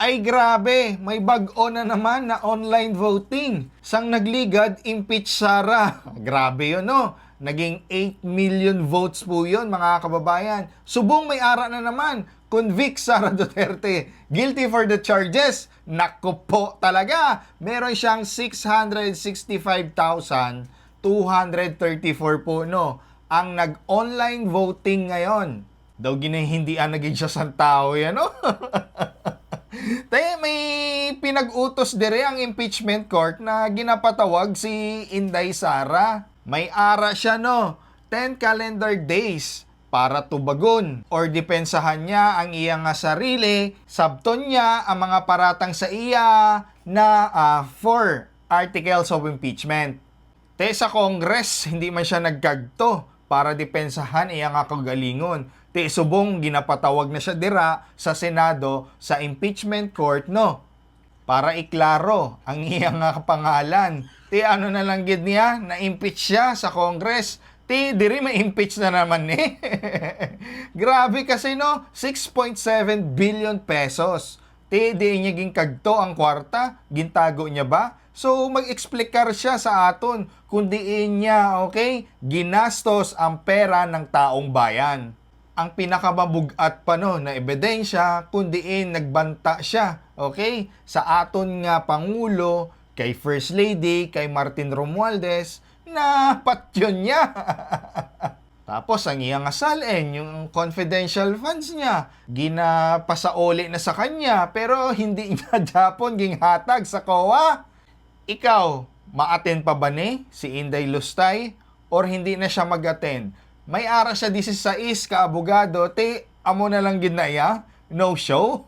Ay grabe, may bag-o na naman na online voting. Sang nagligad, impeach Sara. Grabe yun, no? Naging 8 million votes po yun, mga kababayan. Subong may ara na naman, convict Sara Duterte. Guilty for the charges. Naku po talaga. Meron siyang 665,234 po, no? Ang nag-online voting ngayon. Daw ginahindian naging siya sang tao yan, no? May pinag-utos dire ang impeachment court na ginapatawag si Inday Sara. May ara siya, no? 10 calendar days para tubagon or depensahan niya ang iyang sarili, sabton niya ang mga paratang sa iya na 4 articles of impeachment. Sa Congress, hindi man siya nagkagto para depensahan iyang kagalingon. Subong ginapatawag na siya dira sa Senado sa impeachment court, no? Para iklaro ang iyang pangalan. Ano na lang gid niya, na-impeach siya sa Congress. Diri ma-impeach na naman ni. Grabe kasi, no? 6.7 billion pesos. Di niya ginkagto ang kwarta, gintago niya ba? So, mag-explikar siya sa aton kung diin niya, okay, ginastos ang pera ng taong bayan. Ang pinakamabugat pa no na ebidensya kundiin nagbanta siya, okay, sa aton nga Pangulo, kay First Lady, kay Martin Romualdez, na patyon niya. Tapos ang iyang asalin, yung confidential funds niya, ginapasauli na sa kanya, pero hindi niya Japon ginghatag sa COA. Ikaw, ma-attend pa ba ni si Inday Lustay or hindi na siya mag-attend? May ara siya 16 ka abogado, amo na lang ginaya, no show.